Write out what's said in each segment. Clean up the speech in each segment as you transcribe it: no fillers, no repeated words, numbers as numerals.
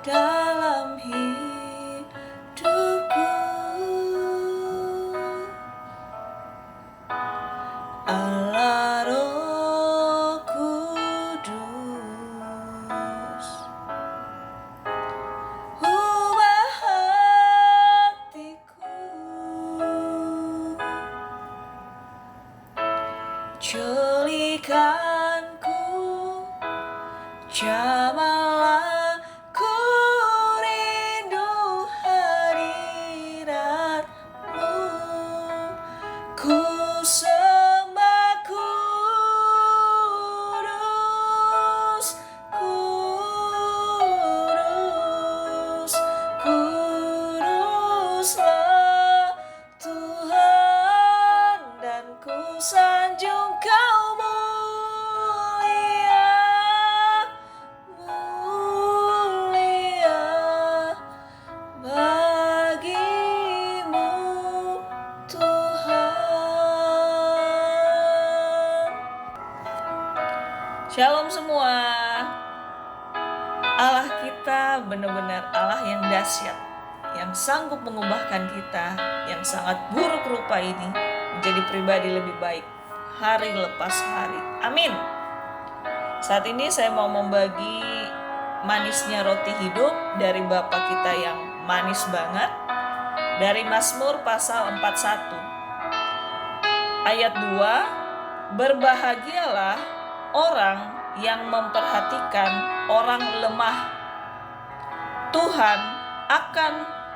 dalam hidupku. Allah Roh Kudus, ubah hatiku, culikanku, jamalah ku rindu hadiratmu, ku sembah kudus, kudus, kuduslah Tuhan, dan ku sanjung Kau mulia, mulia bagimu Tuhan. Shalom semua. Allah kita benar-benar Allah yang dahsyat, yang sanggup mengubahkan kita yang sangat buruk rupa ini menjadi pribadi lebih baik hari lepas hari. Amin. Saat ini saya mau membagi manisnya roti hidup dari Bapa kita yang manis banget, dari Mazmur pasal 41 ayat 2. Berbahagialah orang yang memperhatikan orang lemah. Tuhan akan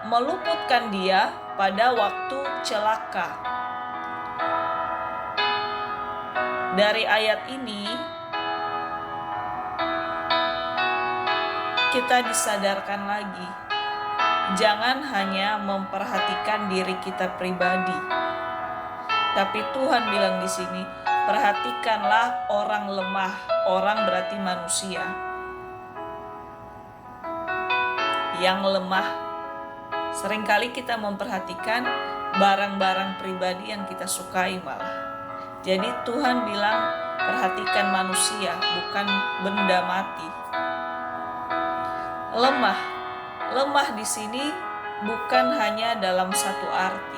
meluputkan dia pada waktu celaka. Dari ayat ini kita disadarkan lagi, jangan hanya memperhatikan diri kita pribadi, tapi Tuhan bilang di sini, perhatikanlah orang lemah. Orang berarti manusia yang lemah. Seringkali kita memperhatikan barang-barang pribadi yang kita sukai malah. Jadi Tuhan bilang perhatikan manusia, bukan benda mati. Lemah. Lemah di sini bukan hanya dalam satu arti.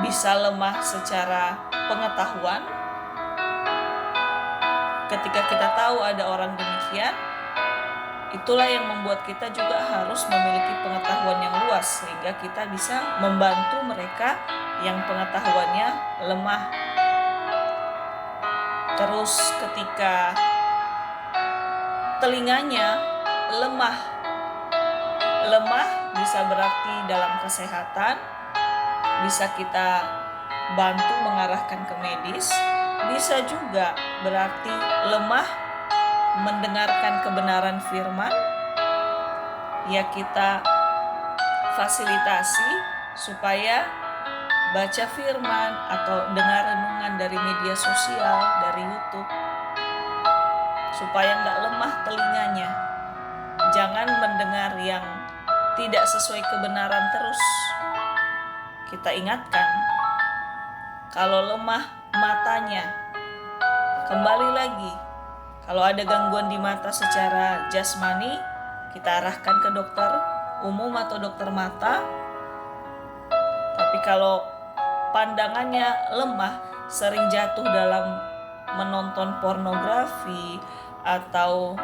Bisa lemah secara pengetahuan. Ketika kita tahu ada orang demikian, itulah yang membuat kita juga harus memiliki pengetahuan yang luas, sehingga kita bisa membantu mereka yang pengetahuannya lemah. Terus ketika telinganya lemah bisa berarti dalam kesehatan, bisa kita bantu mengarahkan ke medis, bisa juga berarti lemah mendengarkan kebenaran firman, ya kita fasilitasi supaya baca firman atau dengar renungan dari media sosial, dari YouTube, supaya nggak lemah telinganya. Jangan mendengar yang tidak sesuai kebenaran terus. Kita ingatkan, kalau lemah matanya, kembali lagi, kalau ada gangguan di mata secara jasmani, kita arahkan ke dokter umum atau dokter mata. Tapi kalau pandangannya lemah, sering jatuh dalam menonton pornografi atau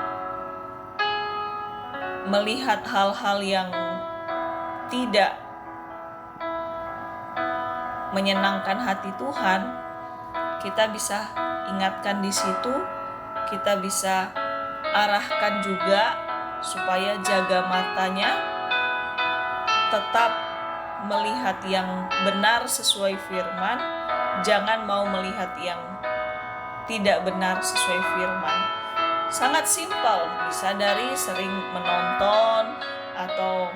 melihat hal-hal yang tidak menyenangkan hati Tuhan, kita bisa ingatkan di situ, kita bisa arahkan juga supaya jaga matanya, tetap melihat yang benar sesuai firman, jangan mau melihat yang tidak benar sesuai firman. Sangat simpel, bisa dari sering menonton atau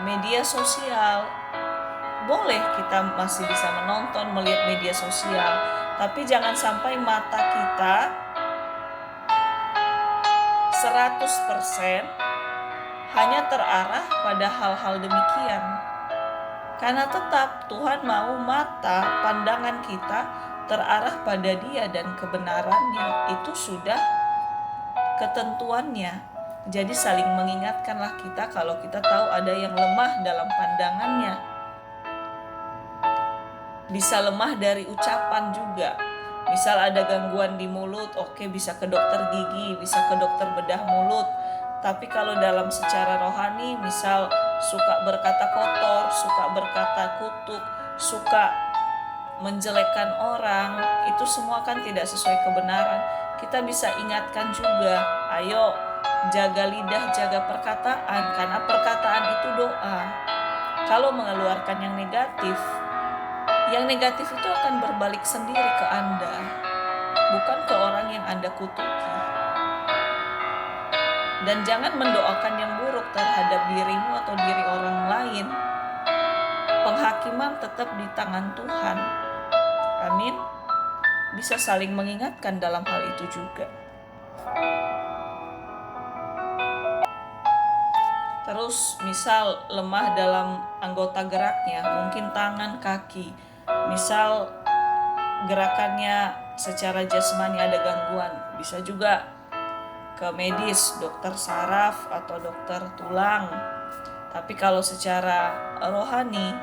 media sosial. Boleh kita masih bisa menonton, melihat media sosial, tapi jangan sampai mata kita 100% hanya terarah pada hal-hal demikian. Karena tetap Tuhan mau mata, pandangan kita terarah pada Dia dan kebenarannya, itu sudah ketentuannya. Jadi saling mengingatkanlah kita kalau kita tahu ada yang lemah dalam pandangannya. Bisa lemah dari ucapan juga. Misal ada gangguan di mulut, oke, bisa ke dokter gigi, bisa ke dokter bedah mulut. Tapi kalau dalam secara rohani, misal suka berkata kotor, suka berkata kutuk, suka menjelekkan orang, itu semua kan tidak sesuai kebenaran. Kita bisa ingatkan juga, ayo jaga lidah, jaga perkataan, karena perkataan itu doa. Kalau mengeluarkan yang negatif itu akan berbalik sendiri ke Anda, bukan ke orang yang Anda kutuki. Dan jangan mendoakan yang buruk terhadap dirimu atau diri orang lain. Penghakiman tetap di tangan Tuhan. Amin. Bisa saling mengingatkan dalam hal itu juga. Terus misal lemah dalam anggota geraknya, mungkin tangan, kaki. Misal gerakannya secara jasmani ada gangguan, bisa juga ke medis, dokter saraf atau dokter tulang. Tapi kalau secara rohani,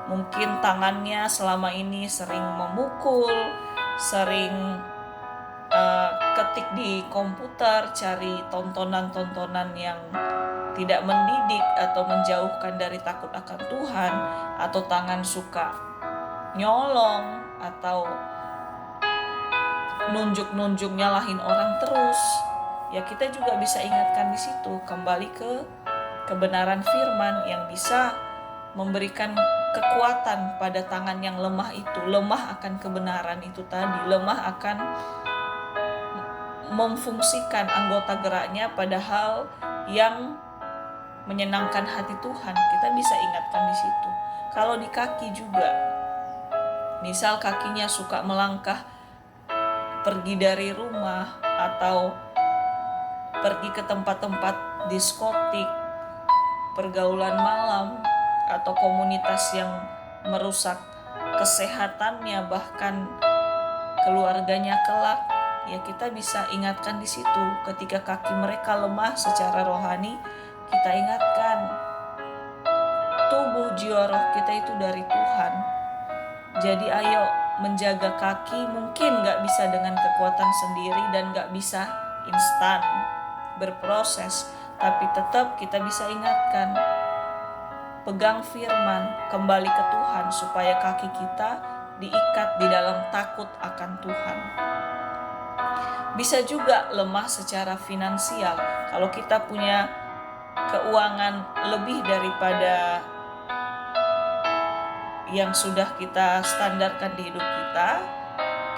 mungkin tangannya selama ini sering memukul, sering ketik di komputer, cari tontonan-tontonan yang tidak mendidik atau menjauhkan dari takut akan Tuhan, atau tangan suka nyolong atau nunjuk-nunjuk nyalahin orang terus. Ya kita juga bisa ingatkan di situ, kembali ke kebenaran firman yang bisa memberikan kekuatan pada tangan yang lemah itu. Lemah akan kebenaran itu tadi, lemah akan memfungsikan anggota geraknya pada hal yang menyenangkan hati Tuhan. Kita bisa ingatkan di situ. Kalau di kaki juga, misal kakinya suka melangkah pergi dari rumah atau pergi ke tempat-tempat diskotik, pergaulan malam, atau komunitas yang merusak kesehatannya, bahkan keluarganya kelak, ya kita bisa ingatkan di situ. Ketika kaki mereka lemah secara rohani, kita ingatkan, tubuh jiwa roh kita itu dari Tuhan. Jadi ayo menjaga kaki, mungkin gak bisa dengan kekuatan sendiri dan gak bisa instan berproses, tapi tetap kita bisa ingatkan, pegang firman, kembali ke Tuhan supaya kaki kita diikat di dalam takut akan Tuhan. Bisa juga lemah secara finansial. Kalau kita punya keuangan lebih daripada yang sudah kita standarkan di hidup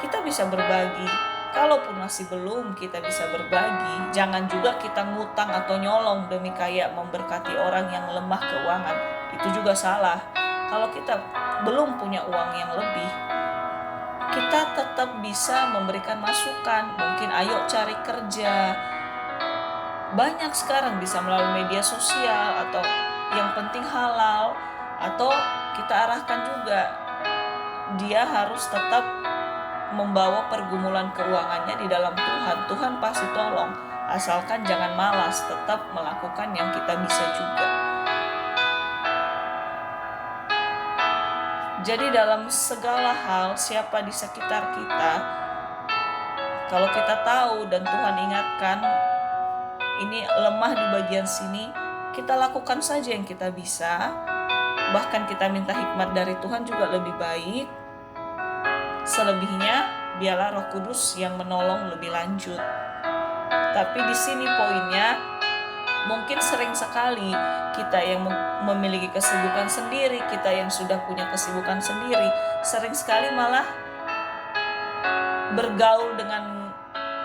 kita bisa berbagi. Kalaupun masih belum, kita bisa berbagi. Jangan juga kita ngutang atau nyolong demi kayak memberkati orang yang lemah keuangan. Itu juga salah. Kalau kita belum punya uang yang lebih, kita tetap bisa memberikan masukan. Mungkin ayo cari kerja. Banyak sekarang bisa melalui media sosial, atau yang penting halal, atau kita arahkan juga dia harus tetap membawa pergumulan keuangannya di dalam Tuhan. Tuhan pasti tolong, asalkan jangan malas, tetap melakukan yang kita bisa juga. Jadi dalam segala hal, siapa di sekitar kita, kalau kita tahu dan Tuhan ingatkan, ini lemah di bagian sini, kita lakukan saja yang kita bisa. Bahkan kita minta hikmat dari Tuhan juga lebih baik. Selebihnya biarlah Roh Kudus yang menolong lebih lanjut. Tapi di sini poinnya, mungkin sering sekali kita yang memiliki kesibukan sendiri, kita yang sudah punya kesibukan sendiri, sering sekali malah bergaul dengan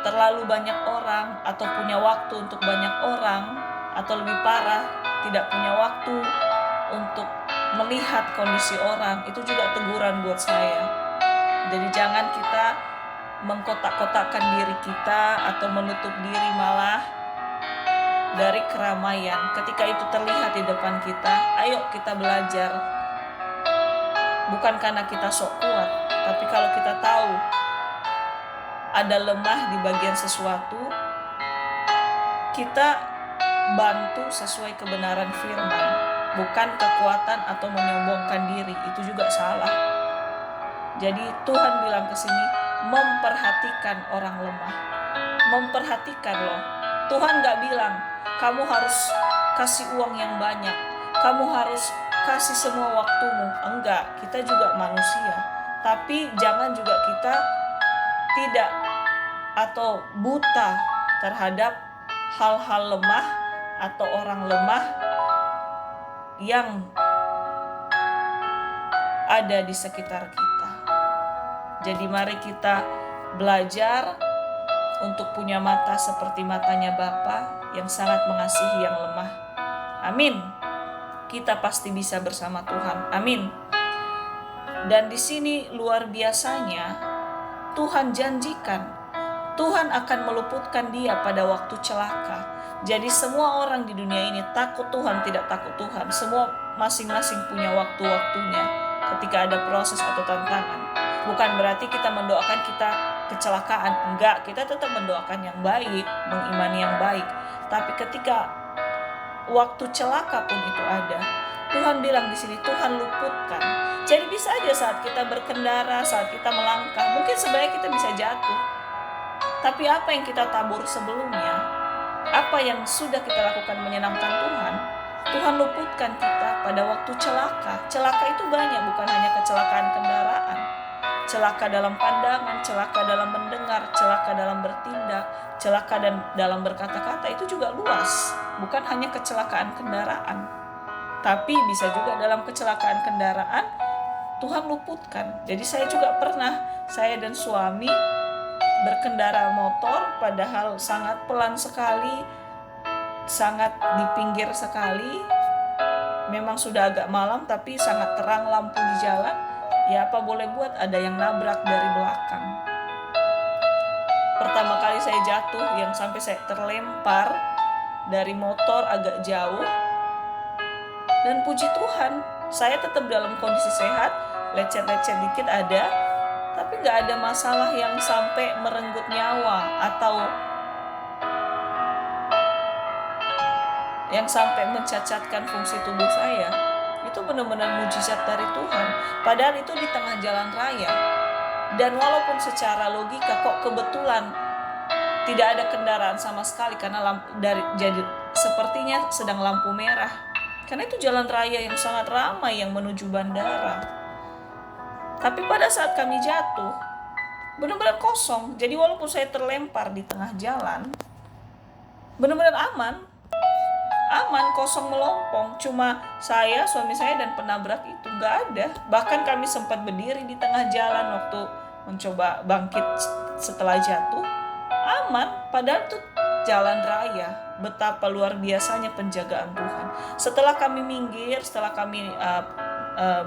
terlalu banyak orang, atau punya waktu untuk banyak orang, atau lebih parah, tidak punya waktu untuk melihat kondisi orang. Itu juga teguran buat saya. Jadi jangan kita mengkotak-kotakkan diri kita atau menutup diri malah dari keramaian. Ketika itu terlihat di depan kita, ayo kita belajar. Bukan karena kita sok kuat, Tapi kalau kita tahu ada lemah di bagian sesuatu, kita bantu sesuai kebenaran firman, bukan kekuatan atau menyombongkan diri. Itu juga salah. Jadi Tuhan bilang ke sini, memperhatikan orang lemah. Memperhatikan loh. Tuhan gak bilang, kamu harus kasih uang yang banyak, kamu harus kasih semua waktumu. Enggak, kita juga manusia. Tapi jangan juga kita tidak atau buta terhadap hal-hal lemah atau orang lemah yang ada di sekitar kita. Jadi mari kita belajar untuk punya mata seperti matanya Bapa yang sangat mengasihi yang lemah. Amin. Kita pasti bisa bersama Tuhan. Amin. Dan di sini luar biasanya Tuhan janjikan, Tuhan akan meluputkan dia pada waktu celaka. Jadi semua orang di dunia ini takut Tuhan, tidak takut Tuhan. Semua masing-masing punya waktu-waktunya ketika ada proses atau tantangan. Bukan berarti kita mendoakan kita kecelakaan. Enggak, kita tetap mendoakan yang baik, mengimani yang baik. Tapi ketika waktu celaka pun itu ada, Tuhan bilang di sini, Tuhan luputkan. Jadi bisa aja saat kita berkendara, saat kita melangkah, mungkin sebenarnya kita bisa jatuh. Tapi apa yang kita tabur sebelumnya, apa yang sudah kita lakukan menyenangkan Tuhan, Tuhan luputkan kita pada waktu celaka. Celaka itu banyak, bukan hanya kecelakaan kendaraan. Celaka dalam pandangan, celaka dalam mendengar, celaka dalam bertindak, celaka dan dalam berkata-kata, itu juga luas. Bukan hanya kecelakaan kendaraan, tapi bisa juga dalam kecelakaan kendaraan Tuhan luputkan. Jadi saya juga pernah, saya dan suami berkendara motor padahal sangat pelan sekali, sangat di pinggir sekali. Memang sudah agak malam tapi sangat terang lampu di jalan. Ya apa boleh buat, ada yang nabrak dari belakang. Pertama kali saya jatuh yang sampai saya terlempar dari motor agak jauh. Dan puji Tuhan, saya tetap dalam kondisi sehat, lecet-lecet dikit ada, tapi gak ada masalah yang sampai merenggut nyawa atau yang sampai mencacatkan fungsi tubuh saya. Itu benar-benar mujizat dari Tuhan. Padahal itu di tengah jalan raya. Dan walaupun secara logika kok kebetulan tidak ada kendaraan sama sekali karena jadi sepertinya sedang lampu merah. Karena itu jalan raya yang sangat ramai yang menuju bandara. Tapi pada saat kami jatuh, benar-benar kosong. Jadi walaupun saya terlempar di tengah jalan, benar-benar aman, kosong melompong. Cuma saya, suami saya dan penabrak itu gak ada. Bahkan kami sempat berdiri di tengah jalan waktu mencoba bangkit setelah jatuh. Aman, padahal itu jalan raya. Betapa luar biasanya penjagaan Tuhan. Setelah kami minggir, setelah kami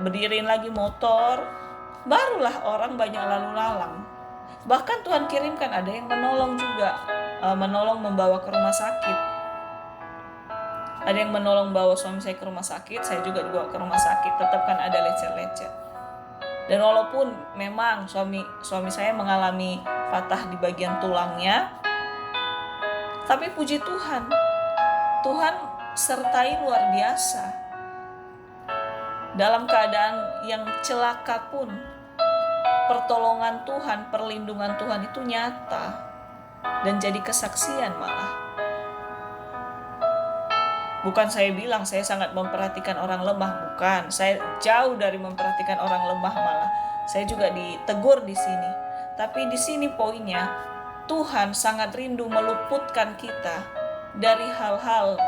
berdiriin lagi motor, barulah orang banyak lalu lalang. Bahkan Tuhan kirimkan ada yang menolong juga, menolong membawa ke rumah sakit. Ada yang menolong bawa suami saya ke rumah sakit, saya juga dibawa ke rumah sakit. Tetap kan ada lecet-lecet. Dan walaupun memang suami saya mengalami patah di bagian tulangnya, tapi puji Tuhan, Tuhan sertai luar biasa. Dalam keadaan yang celaka pun, pertolongan Tuhan, perlindungan Tuhan itu nyata dan jadi kesaksian malah. Bukan saya bilang saya sangat memperhatikan orang lemah, bukan. Saya jauh dari memperhatikan orang lemah malah. Saya juga ditegur di sini. Tapi di sini poinnya, Tuhan sangat rindu meluputkan kita dari hal-hal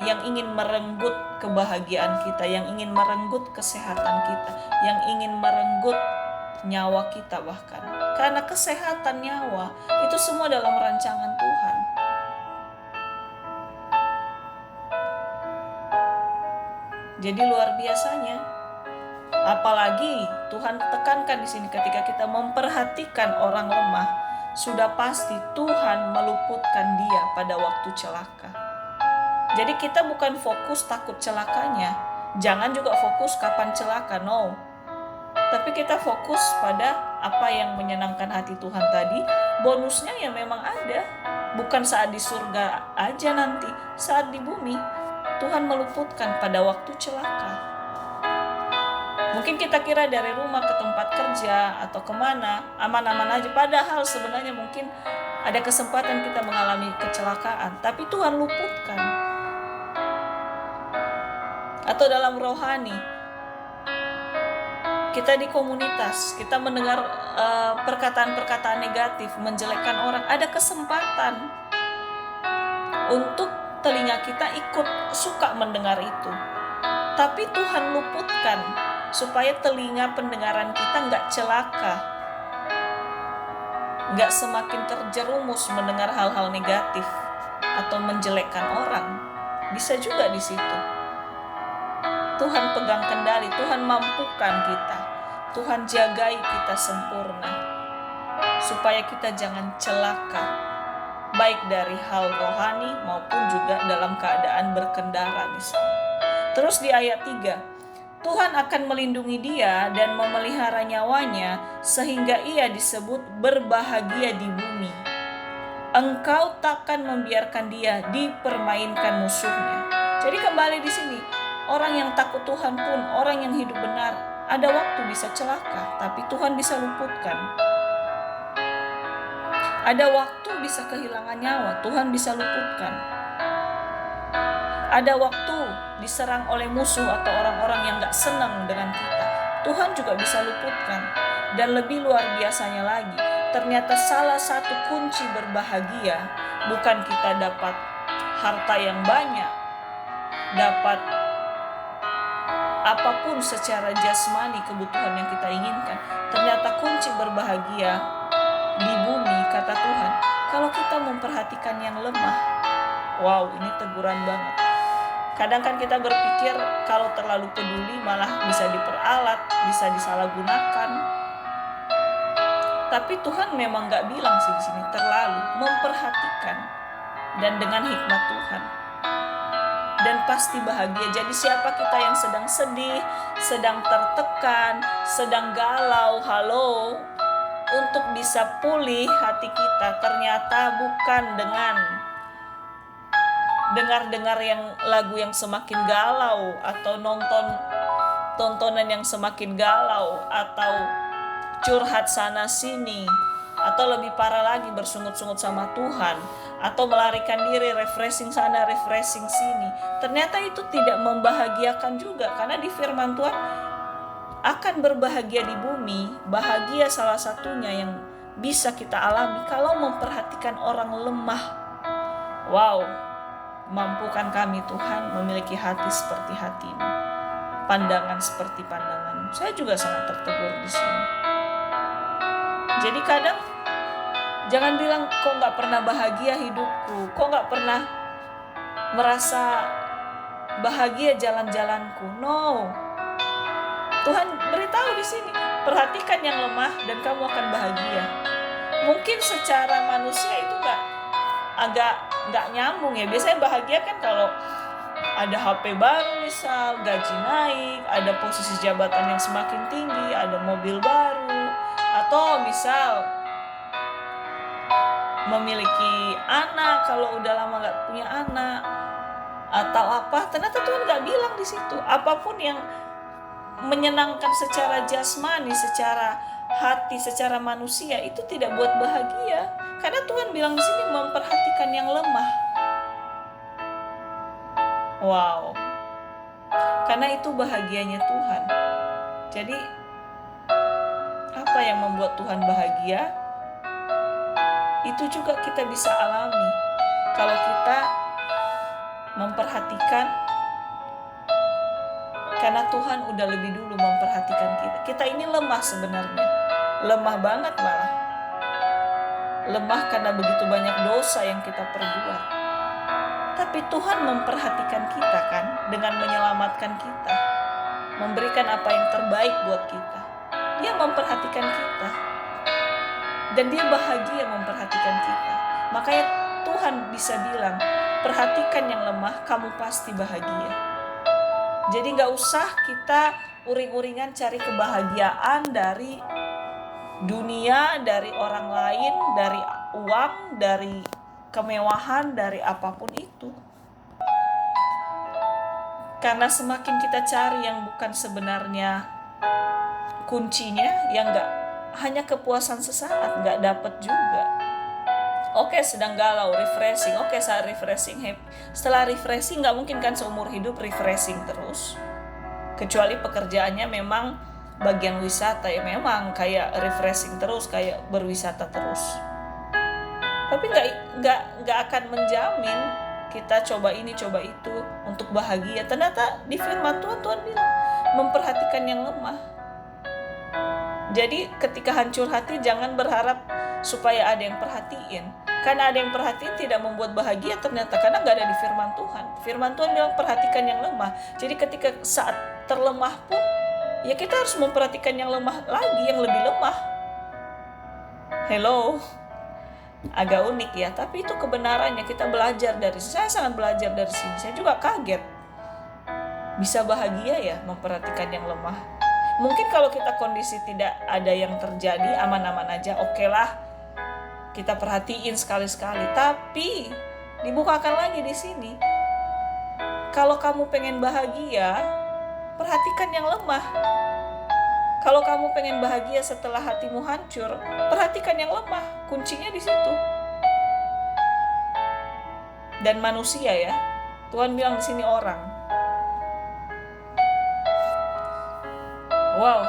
yang ingin merenggut kebahagiaan kita, yang ingin merenggut kesehatan kita, yang ingin merenggut nyawa kita bahkan. Karena kesehatan nyawa itu semua dalam rancangan Tuhan. Jadi luar biasanya. Apalagi Tuhan tekankan di sini ketika kita memperhatikan orang lemah, sudah pasti Tuhan meluputkan dia pada waktu celaka. Jadi kita bukan fokus takut celakanya, jangan juga fokus kapan celaka, no. Tapi kita fokus pada apa yang menyenangkan hati Tuhan tadi. Bonusnya ya memang ada. Bukan saat di surga aja nanti, saat di bumi Tuhan meluputkan pada waktu celaka. Mungkin kita kira dari rumah ke tempat kerja atau kemana aman-aman aja, padahal sebenarnya mungkin ada kesempatan kita mengalami kecelakaan, tapi Tuhan luputkan. Atau dalam rohani, kita di komunitas, kita mendengar perkataan-perkataan negatif, menjelekkan orang, ada kesempatan untuk telinga kita ikut suka mendengar itu. Tapi Tuhan luputkan supaya telinga pendengaran kita nggak celaka, nggak semakin terjerumus mendengar hal-hal negatif atau menjelekkan orang. Bisa juga di situ. Tuhan pegang kendali, Tuhan mampukan kita, Tuhan jagai kita sempurna, supaya kita jangan celaka, baik dari hal rohani maupun juga dalam keadaan berkendara di sana. Terus di ayat 3, Tuhan akan melindungi dia dan memelihara nyawanya sehingga ia disebut berbahagia di bumi. Engkau takkan membiarkan dia dipermainkan musuhnya. Jadi kembali di sini, orang yang takut Tuhan pun, orang yang hidup benar, ada waktu bisa celaka, tapi Tuhan bisa luputkan. Ada waktu bisa kehilangan nyawa, Tuhan bisa luputkan. Ada waktu diserang oleh musuh atau orang-orang yang gak senang dengan kita, Tuhan juga bisa luputkan. Dan lebih luar biasanya lagi, ternyata salah satu kunci berbahagia bukan kita dapat harta yang banyak, dapat apapun secara jasmani kebutuhan yang kita inginkan. Ternyata kunci berbahagia di bumi, kata Tuhan, kalau kita memperhatikan yang lemah. Wow, ini teguran banget. Kadang kan kita berpikir kalau terlalu peduli malah bisa diperalat, bisa disalahgunakan. Tapi Tuhan memang gak bilang sih di sini terlalu, memperhatikan dan dengan hikmat Tuhan. Dan pasti bahagia. Jadi siapa kita yang sedang sedih, sedang tertekan, sedang galau, halo, untuk bisa pulih hati kita, ternyata bukan dengan dengar-dengar yang lagu yang semakin galau, atau nonton tontonan yang semakin galau, atau curhat sana sini, atau lebih parah lagi bersungut-sungut sama Tuhan, atau melarikan diri refreshing sana refreshing sini. Ternyata itu tidak membahagiakan juga, karena di firman Tuhan akan berbahagia di bumi. Bahagia salah satunya yang bisa kita alami kalau memperhatikan orang lemah. Wow, mampukan kami Tuhan memiliki hati seperti hatimu, pandangan seperti pandanganmu. Saya juga sangat tertegur di sini. Jadi kadang jangan bilang kok gak pernah bahagia hidupku, kok gak pernah merasa bahagia jalan-jalanku. No, Tuhan beritahu di sini, perhatikan yang lemah dan kamu akan bahagia. Mungkin secara manusia itu agak nyambung ya. Biasanya bahagia kan kalau ada HP baru misal, gaji naik, ada posisi jabatan yang semakin tinggi, ada mobil baru, atau misal memiliki anak kalau udah lama gak punya anak, atau apa. Ternyata Tuhan gak bilang di situ. Apapun yang menyenangkan secara jasmani, secara hati, secara manusia, itu tidak buat bahagia. Karena Tuhan bilang di sini memperhatikan yang lemah. Wow. Karena itu bahagianya Tuhan. Jadi apa yang membuat Tuhan bahagia? Itu juga kita bisa alami kalau kita memperhatikan, karena Tuhan udah lebih dulu memperhatikan kita. Kita ini lemah sebenarnya, lemah banget malah. Lemah karena begitu banyak dosa yang kita perbuat. Tapi Tuhan memperhatikan kita kan, dengan menyelamatkan kita, memberikan apa yang terbaik buat kita. Dia memperhatikan kita, dan dia bahagia memperhatikan kita. Makanya Tuhan bisa bilang, perhatikan yang lemah, kamu pasti bahagia. Jadi gak usah kita uring-uringan cari kebahagiaan dari dunia, dari orang lain, dari uang, dari kemewahan, dari apapun itu. Karena semakin kita cari yang bukan sebenarnya kuncinya, yang gak hanya kepuasan sesaat, gak dapet juga. Oke, sedang galau, refreshing. Oke, saat refreshing, happy. Setelah refreshing, gak mungkin kan seumur hidup refreshing terus. Kecuali pekerjaannya memang bagian wisata, ya memang kayak refreshing terus, kayak berwisata terus. Tapi nggak akan menjamin kita coba ini coba itu untuk bahagia. Ternyata di firman Tuhan bilang memperhatikan yang lemah. Jadi ketika hancur hati jangan berharap supaya ada yang perhatiin. Karena ada yang perhatiin tidak membuat bahagia ternyata, karena nggak ada di firman Tuhan. Firman Tuhan bilang perhatikan yang lemah. Jadi ketika saat terlemah pun, ya kita harus memperhatikan yang lemah lagi, yang lebih lemah. Hello. Agak unik ya, tapi itu kebenarannya. Kita belajar dari sini. Saya sangat belajar dari sini. Saya juga kaget bisa bahagia ya memperhatikan yang lemah. Mungkin kalau kita kondisi tidak ada yang terjadi, aman-aman aja, oke lah kita perhatiin sekali-sekali. Tapi dibukakan lagi di sini, kalau kamu pengen bahagia, perhatikan yang lemah. Kalau kamu pengen bahagia setelah hatimu hancur, perhatikan yang lemah. Kuncinya di situ. Dan manusia ya, Tuhan bilang di sini orang. Wow.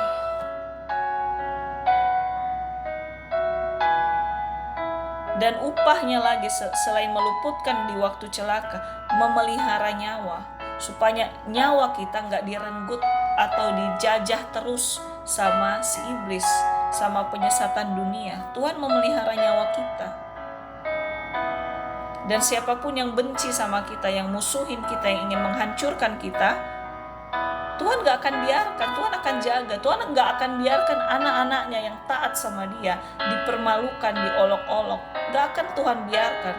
Dan upahnya lagi selain meluputkan di waktu celaka, memelihara nyawa, supaya nyawa kita nggak direnggut atau dijajah terus sama si iblis, sama penyesatan dunia. Tuhan memelihara nyawa kita. Dan siapapun yang benci sama kita, yang musuhin kita, yang ingin menghancurkan kita, Tuhan gak akan biarkan, Tuhan akan jaga. Tuhan gak akan biarkan anak-anaknya yang taat sama dia dipermalukan, diolok-olok. Gak akan Tuhan biarkan.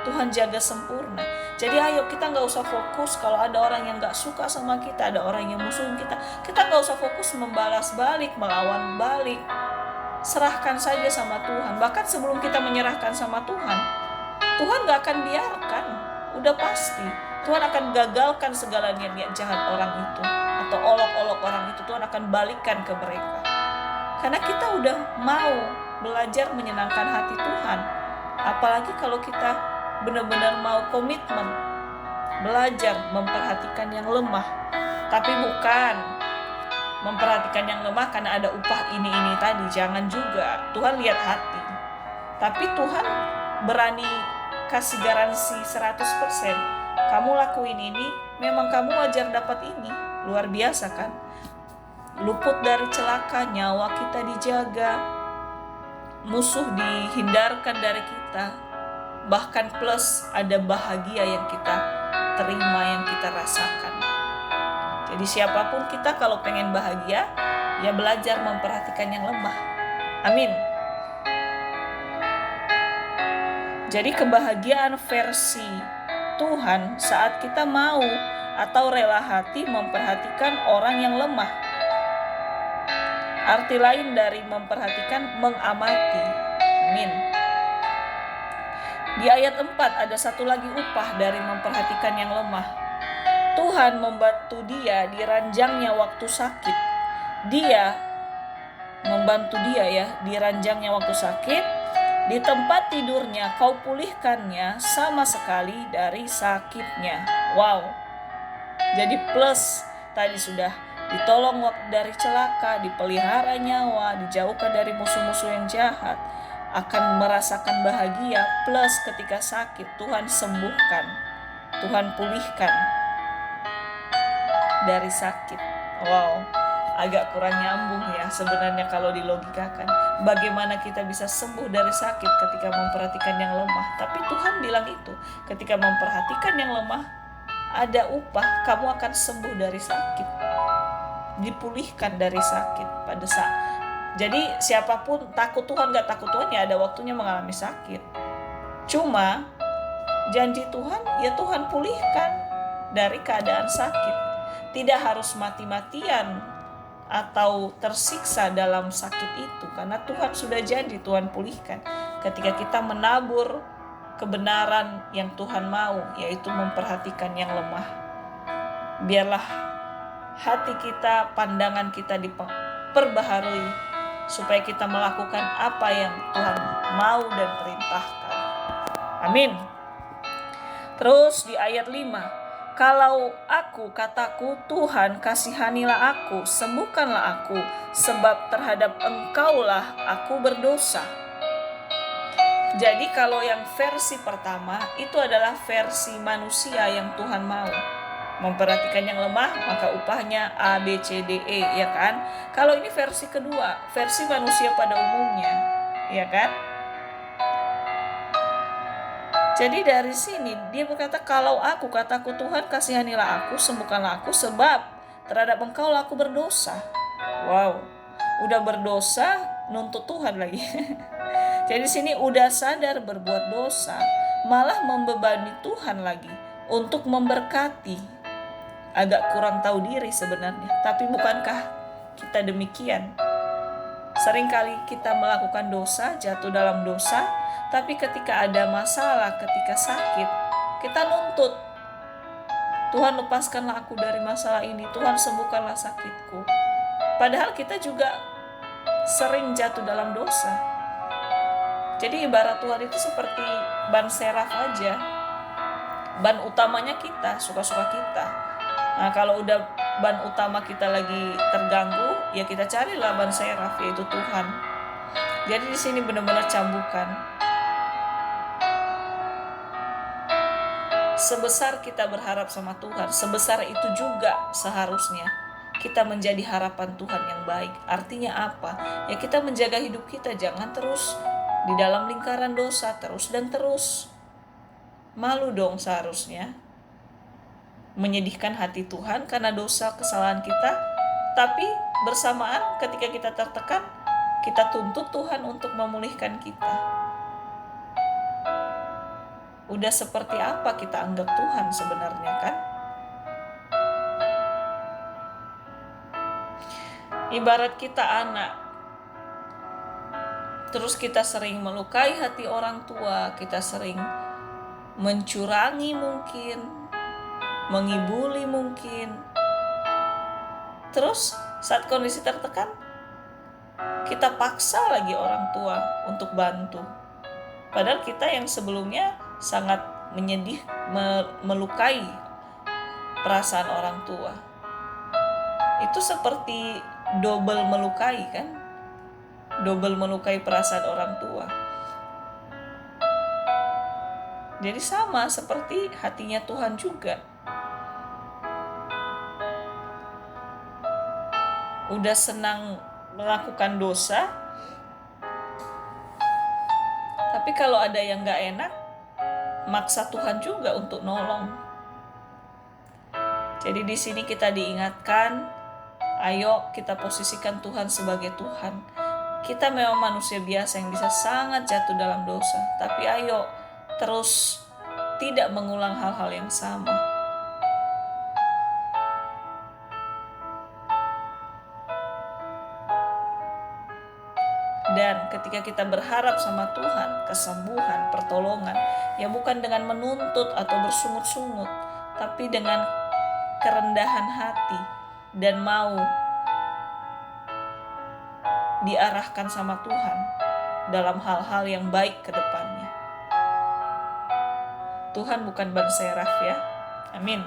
Tuhan jaga sempurna. Jadi ayo kita gak usah fokus kalau ada orang yang gak suka sama kita, ada orang yang musuhin kita. Kita gak usah fokus membalas balik, melawan balik. Serahkan saja sama Tuhan. Bahkan sebelum kita menyerahkan sama Tuhan, Tuhan gak akan biarkan. Udah pasti Tuhan akan gagalkan segala niat-niat jahat orang itu, atau olok-olok orang itu. Tuhan akan balikan ke mereka. Karena kita udah mau belajar menyenangkan hati Tuhan. Apalagi kalau kita benar-benar mau komitmen belajar memperhatikan yang lemah. Tapi bukan memperhatikan yang lemah karena ada upah ini tadi. Jangan juga. Tuhan lihat hati. Tapi Tuhan berani kasih garansi 100%. Kamu lakuin ini, memang kamu wajar dapat ini. Luar biasa kan? Luput dari celaka, nyawa kita dijaga, musuh dihindarkan dari kita. Bahkan plus ada bahagia yang kita terima, yang kita rasakan. Jadi siapapun kita kalau pengen bahagia, ya belajar memperhatikan yang lemah. Amin. Jadi kebahagiaan versi Tuhan saat kita mau atau rela hati memperhatikan orang yang lemah. Arti lain dari memperhatikan, mengamati. Amin. Di ayat 4 ada satu lagi upah dari memperhatikan yang lemah. Tuhan membantu dia di ranjangnya waktu sakit. Dia membantu dia ya di ranjangnya waktu sakit. Di tempat tidurnya kau pulihkannya sama sekali dari sakitnya. Wow. Jadi plus tadi sudah ditolong dari celaka, dipelihara nyawa, dijauhkan dari musuh-musuh yang jahat, akan merasakan bahagia. Plus ketika sakit Tuhan sembuhkan, Tuhan pulihkan dari sakit. Wow. Agak kurang nyambung ya sebenarnya kalau dilogikakan. Bagaimana kita bisa sembuh dari sakit ketika memperhatikan yang lemah. Tapi Tuhan bilang itu, ketika memperhatikan yang lemah, ada upah, kamu akan sembuh dari sakit. Dipulihkan dari sakit pada saat. Jadi siapapun takut Tuhan gak takut Tuhan ya ada waktunya mengalami sakit. Cuma janji Tuhan ya Tuhan pulihkan dari keadaan sakit. tidak harus mati-matian atau tersiksa dalam sakit itu, karena Tuhan sudah janji Tuhan pulihkan ketika kita menabur kebenaran yang Tuhan mau, yaitu memperhatikan yang lemah. Biarlah hati kita, pandangan kita diperbaharui supaya kita melakukan apa yang Tuhan mau dan perintahkan. Amin. Terus di ayat 5, kalau aku, kataku, Tuhan kasihanilah aku, sembuhkanlah aku, sebab terhadap Engkaulah aku berdosa. Jadi kalau yang versi pertama itu adalah versi manusia yang Tuhan mau. Memperhatikan yang lemah, maka upahnya A, B, C, D, E, ya kan? Kalau ini versi kedua, versi manusia pada umumnya, ya kan? Jadi dari sini dia berkata, kalau aku, kataku, Tuhan kasihanilah aku, sembuhkanlah aku, sebab terhadap Engkau aku berdosa. Wow, udah berdosa, nuntut Tuhan lagi. Jadi sini udah sadar berbuat dosa, malah membebani Tuhan lagi untuk memberkati. Agak kurang tahu diri sebenarnya, tapi bukankah kita demikian? Seringkali kita melakukan dosa, jatuh dalam dosa, tapi ketika ada masalah, ketika sakit, kita nuntut, Tuhan lepaskanlah aku dari masalah ini, Tuhan sembuhkanlah sakitku. Padahal kita juga sering jatuh dalam dosa. Jadi ibarat Tuhan itu seperti ban seraf aja. Ban utamanya kita, suka-suka kita. Nah, kalau udah ban utama kita lagi terganggu, ya kita carilah ban seraf, yaitu Tuhan. Jadi di sini benar-benar cambukan. Sebesar kita berharap sama Tuhan, sebesar itu juga seharusnya kita menjadi harapan Tuhan yang baik. Artinya apa? Ya kita menjaga hidup kita, jangan terus di dalam lingkaran dosa terus dan terus. Malu dong seharusnya. Menyedihkan hati Tuhan karena dosa kesalahan kita, tapi bersamaan ketika kita tertekan, kita tuntut Tuhan untuk memulihkan kita. Udah seperti apa kita anggap Tuhan sebenarnya, kan? Ibarat kita anak, terus kita sering melukai hati orang tua, kita sering mencurangi mungkin, mengibuli mungkin. Terus saat kondisi tertekan, kita paksa lagi orang tua untuk bantu. Padahal kita yang sebelumnya sangat melukai perasaan orang tua. Itu seperti double melukai, kan? Double melukai perasaan orang tua. Jadi sama seperti hatinya Tuhan juga. Udah senang melakukan dosa, tapi kalau ada yang gak enak, maksa Tuhan juga untuk nolong. Jadi di sini kita diingatkan, ayo kita posisikan Tuhan sebagai Tuhan. Kita memang manusia biasa yang bisa sangat jatuh dalam dosa, tapi ayo terus tidak mengulang hal-hal yang sama. Dan ketika kita berharap sama Tuhan, kesembuhan, pertolongan, ya bukan dengan menuntut atau bersungut-sungut, tapi dengan kerendahan hati dan mau diarahkan sama Tuhan dalam hal-hal yang baik ke depannya. Tuhan bukan ban seraf, ya. Amin.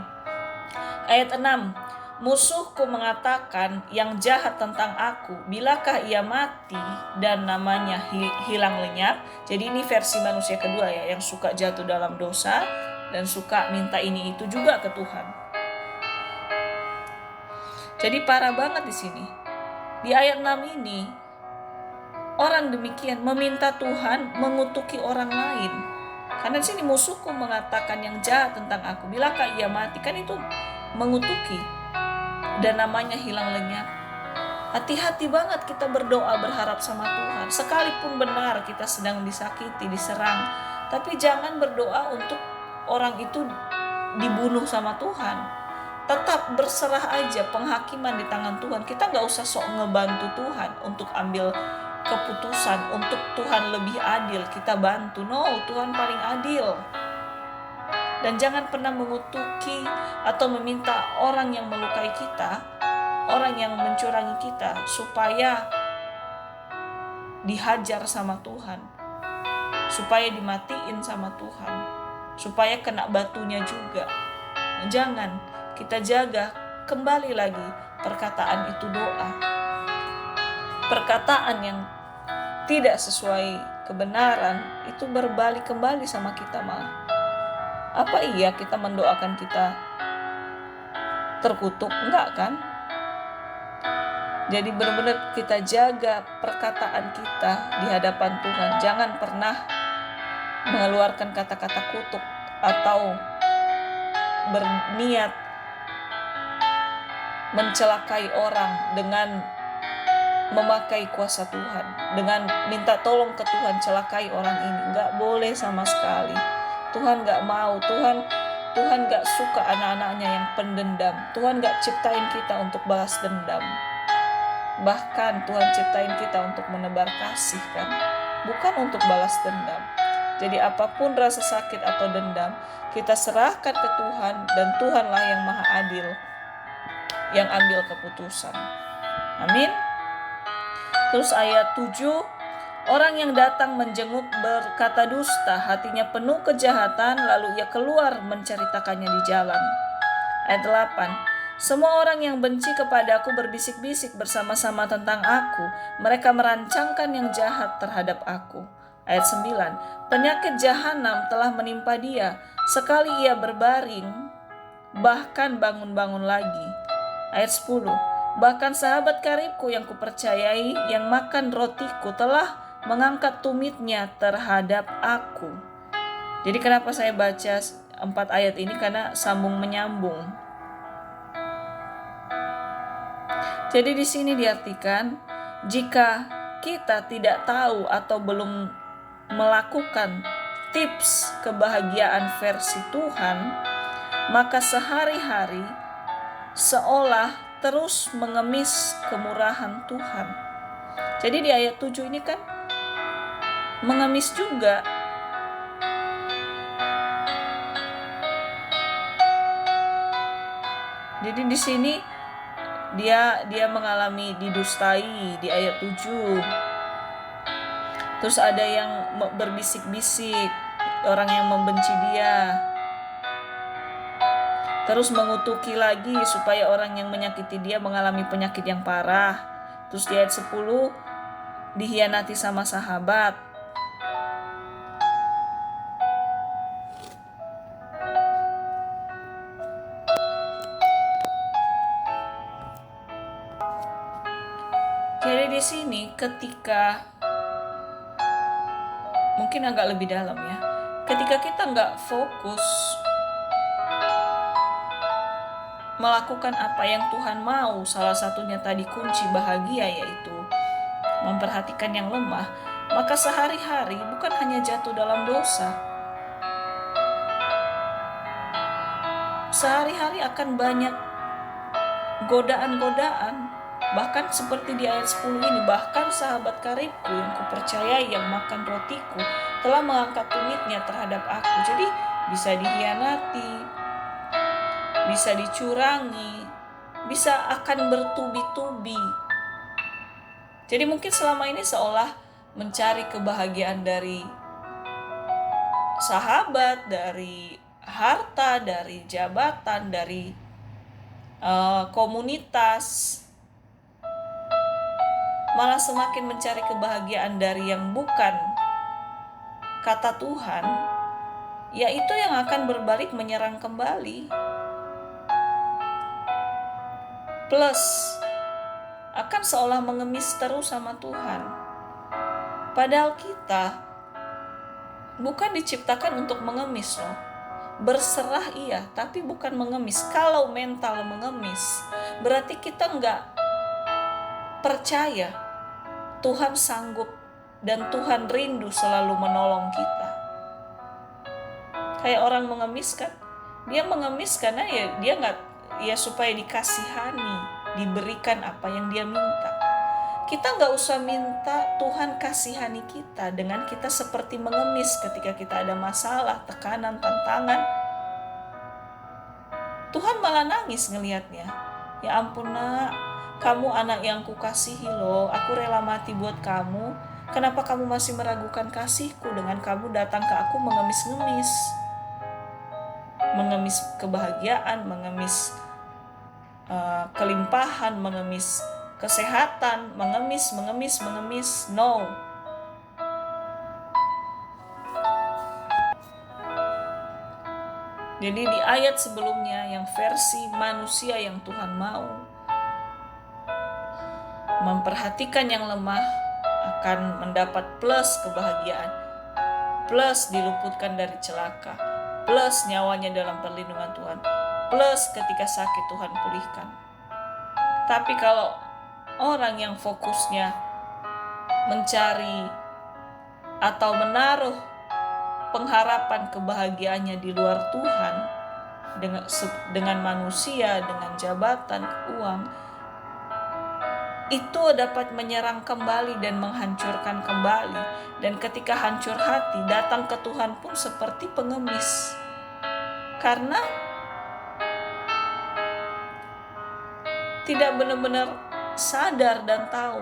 Ayat 6. Musuhku mengatakan yang jahat tentang aku, bilakah ia mati dan namanya hilang lenyap. Jadi ini versi manusia kedua, ya, yang suka jatuh dalam dosa dan suka minta ini itu juga ke Tuhan. Jadi parah banget di sini. Di ayat 6 ini, orang demikian meminta Tuhan mengutuki orang lain. Karena di sini musuhku mengatakan yang jahat tentang aku, bilakah ia mati, kan itu mengutuki. Dan namanya hilang lenyap. Hati-hati banget kita berdoa berharap sama Tuhan. Sekalipun benar kita sedang disakiti, diserang, tapi jangan berdoa untuk orang itu dibunuh sama Tuhan. tetap berserah aja, penghakiman di tangan Tuhan. Kita gak usah sok ngebantu Tuhan untuk ambil keputusan, untuk Tuhan lebih adil kita bantu. No, Tuhan paling adil. Dan jangan pernah mengutuki atau meminta orang yang melukai kita, orang yang mencurangi kita, supaya dihajar sama Tuhan, supaya dimatiin sama Tuhan, supaya kena batunya juga. Jangan, kita jaga. Kembali lagi, perkataan itu doa. Perkataan yang tidak sesuai kebenaran itu berbalik kembali sama kita malah. Apa iya kita mendoakan kita terkutuk? Enggak kan? Jadi benar-benar kita jaga perkataan kita di hadapan Tuhan. Jangan pernah mengeluarkan kata-kata kutuk atau berniat mencelakai orang dengan memakai kuasa Tuhan, dengan minta tolong ke Tuhan, celakai orang ini. Enggak boleh sama sekali. Tuhan gak mau, Tuhan gak suka anak-anaknya yang pendendam. Tuhan gak ciptain kita untuk balas dendam. Bahkan Tuhan ciptain kita untuk menebar kasih kan, bukan untuk balas dendam. Jadi apapun rasa sakit atau dendam, kita serahkan ke Tuhan, dan Tuhanlah yang maha adil, yang ambil keputusan. Amin. Terus ayat 7, orang yang datang menjenguk berkata dusta, hatinya penuh kejahatan, lalu ia keluar menceritakannya di jalan. Ayat 8, semua orang yang benci kepadaku berbisik-bisik bersama-sama tentang aku. Mereka merancangkan yang jahat terhadap aku. Ayat 9, penyakit jahanam telah menimpa dia. Sekali ia berbaring, bahkan bangun-bangun lagi. Ayat 10, bahkan sahabat karibku yang kupercayai, yang makan rotiku, telah mengangkat tumitnya terhadap aku. Jadi kenapa saya baca 4 ayat ini? Karena sambung menyambung. Jadi di sini diartikan, jika kita tidak tahu atau belum melakukan tips kebahagiaan versi Tuhan, maka sehari-hari seolah terus mengemis kemurahan Tuhan. Jadi di ayat 7 ini kan mengemis juga. Jadi di sini dia mengalami didustai di ayat 7. Terus ada yang berbisik-bisik, orang yang membenci dia. Terus mengutuki lagi supaya orang yang menyakiti dia mengalami penyakit yang parah. Terus di ayat 10, dihianati sama sahabat. Jadi di sini ketika mungkin agak lebih dalam ya, ketika kita nggak fokus melakukan apa yang Tuhan mau, salah satunya tadi kunci bahagia yaitu memperhatikan yang lemah, maka sehari-hari bukan hanya jatuh dalam dosa, sehari-hari akan banyak godaan-godaan. Bahkan seperti di ayat 10 ini, bahkan sahabat karibku yang kupercayai, yang makan rotiku, telah mengangkat tumitnya terhadap aku. Jadi bisa dihianati, bisa dicurangi, bisa akan bertubi-tubi. Jadi mungkin selama ini seolah mencari kebahagiaan dari sahabat, dari harta, dari jabatan, dari komunitas, malah semakin mencari kebahagiaan dari yang bukan kata Tuhan, yaitu yang akan berbalik menyerang kembali. Plus, akan seolah mengemis terus sama Tuhan. Padahal kita bukan diciptakan untuk mengemis loh. Berserah iya, tapi bukan mengemis. Kalau mental mengemis, berarti kita nggak percaya Tuhan sanggup dan Tuhan rindu selalu menolong kita. Kayak orang mengemis kan, dia mengemis karena ya dia nggak, ya supaya dikasihani, diberikan apa yang dia minta. Kita gak usah minta Tuhan kasihani kita dengan kita seperti mengemis ketika kita ada masalah, tekanan, tantangan. Tuhan malah nangis ngelihatnya. Ya ampun nak, kamu anak yang kukasihi loh, aku rela mati buat kamu. Kenapa kamu masih meragukan kasihku dengan kamu datang ke aku mengemis-ngemis? Mengemis kebahagiaan, mengemis kelimpahan, mengemis kesehatan, mengemis. No. Jadi di ayat sebelumnya yang versi manusia yang Tuhan mau memperhatikan yang lemah akan mendapat plus kebahagiaan, plus diluputkan dari celaka, plus nyawanya dalam perlindungan Tuhan, plus ketika sakit Tuhan pulihkan. Tapi kalau orang yang fokusnya mencari atau menaruh pengharapan kebahagiaannya di luar Tuhan, dengan manusia, dengan jabatan, uang, itu dapat menyerang kembali dan menghancurkan kembali. Dan ketika hancur hati, datang ke Tuhan pun seperti pengemis. Karena tidak benar-benar sadar dan tahu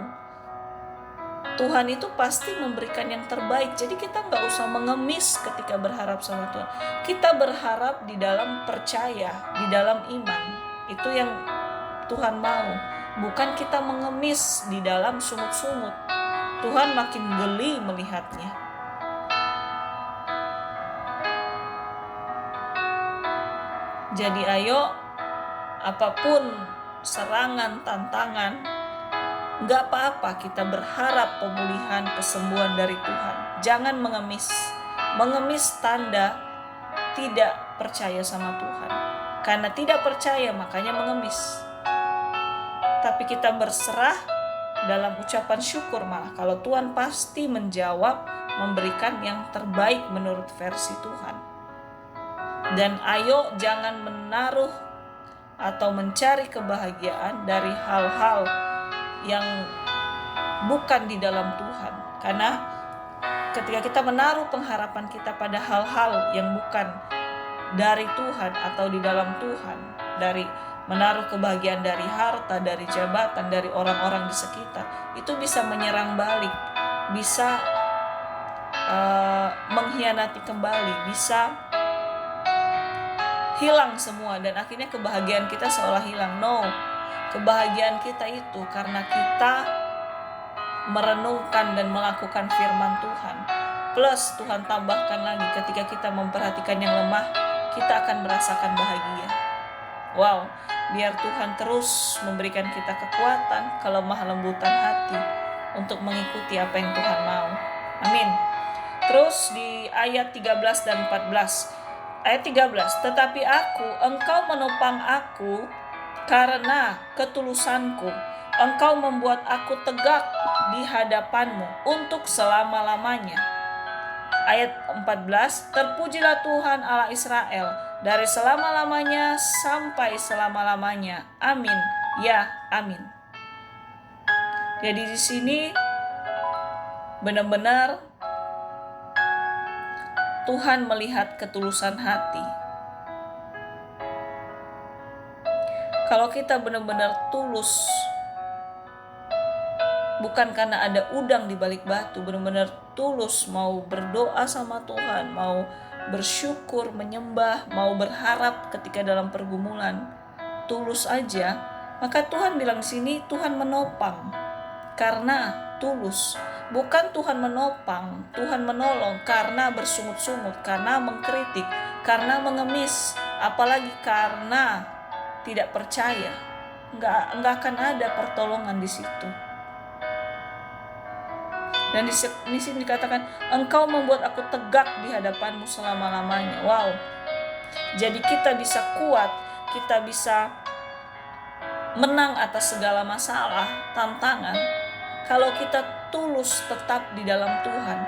Tuhan itu pasti memberikan yang terbaik. Jadi kita gak usah mengemis ketika berharap sama Tuhan. Kita berharap di dalam percaya, di dalam iman. Itu yang Tuhan mau. Bukan kita mengemis di dalam sungut-sungut. Tuhan makin geli melihatnya. Jadi ayo, apapun serangan, tantangan, gak apa-apa kita berharap pemulihan, kesembuhan dari Tuhan. Jangan mengemis. Mengemis tanda tidak percaya sama Tuhan. Karena tidak percaya makanya mengemis. Tapi kita berserah dalam ucapan syukur malah. Kalau Tuhan pasti menjawab, memberikan yang terbaik menurut versi Tuhan. Dan ayo jangan menaruh atau mencari kebahagiaan dari hal-hal yang bukan di dalam Tuhan. Karena ketika kita menaruh pengharapan kita pada hal-hal yang bukan dari Tuhan atau di dalam Tuhan, dari menaruh kebahagiaan dari harta, dari jabatan, dari orang-orang di sekitar, itu bisa menyerang balik, bisa mengkhianati kembali, bisa hilang semua, dan akhirnya kebahagiaan kita seolah hilang. No, kebahagiaan kita itu karena kita merenungkan dan melakukan firman Tuhan. Plus Tuhan tambahkan lagi, ketika kita memperhatikan yang lemah, kita akan merasakan bahagia. Wow, biar Tuhan terus memberikan kita kekuatan, kelemah lembutan hati untuk mengikuti apa yang Tuhan mau. Amin. Terus di ayat 13 dan 14. Ayat 13, tetapi engkau menopang aku karena ketulusanku. Engkau membuat aku tegak di hadapanmu untuk selama-lamanya. Ayat 14, terpujilah Tuhan Allah Israel dari selama-lamanya sampai selama-lamanya. Amin. Ya, amin. Jadi di sini benar-benar Tuhan melihat ketulusan hati. Kalau kita benar-benar tulus, bukan karena ada udang di balik batu, benar-benar tulus mau berdoa sama Tuhan, mau bersyukur, menyembah, mau berharap ketika dalam pergumulan, tulus aja, maka Tuhan bilang di sini Tuhan menopang karena tulus. Bukan Tuhan menopang, Tuhan menolong karena bersungut-sungut, karena mengkritik, karena mengemis, apalagi karena tidak percaya. Nggak akan ada pertolongan di situ. Dan di sini dikatakan, engkau membuat aku tegak di hadapanmu selama-lamanya. Wow. Jadi kita bisa kuat, kita bisa menang atas segala masalah, tantangan, kalau kita tulus tetap di dalam Tuhan.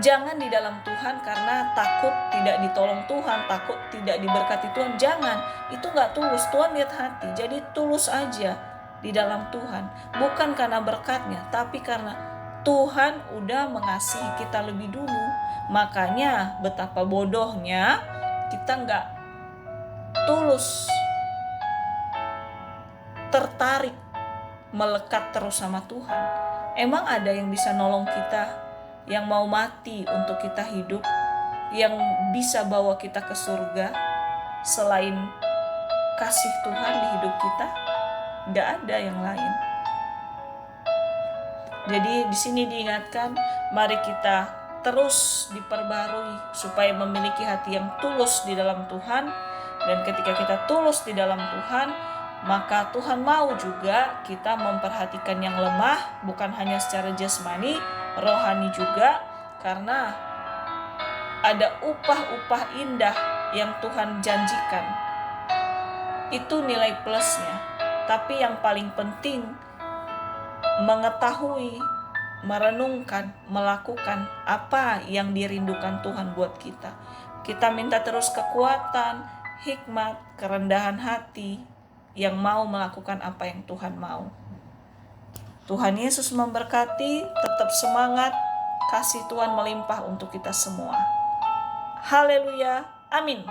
Jangan di dalam Tuhan karena takut tidak ditolong Tuhan, takut tidak diberkati Tuhan. Jangan, itu gak tulus. Tuhan lihat hati, jadi tulus aja di dalam Tuhan. Bukan karena berkatnya, tapi karena Tuhan udah mengasihi kita lebih dulu. Makanya betapa bodohnya kita gak tulus, tertarik, melekat terus sama Tuhan. Emang ada yang bisa nolong kita, yang mau mati untuk kita hidup, yang bisa bawa kita ke surga selain kasih Tuhan di hidup kita? Nggak ada yang lain. Jadi di sini diingatkan, mari kita terus diperbarui supaya memiliki hati yang tulus di dalam Tuhan. Dan ketika kita tulus di dalam Tuhan, maka Tuhan mau juga kita memperhatikan yang lemah, bukan hanya secara jasmani, rohani juga, karena ada upah-upah indah yang Tuhan janjikan. Itu nilai plusnya. Tapi yang paling penting, mengetahui, merenungkan, melakukan apa yang dirindukan Tuhan buat kita. Kita minta terus kekuatan, hikmat, kerendahan hati, yang mau melakukan apa yang Tuhan mau. Tuhan Yesus memberkati, tetap semangat, kasih Tuhan melimpah untuk kita semua. Haleluya, amin.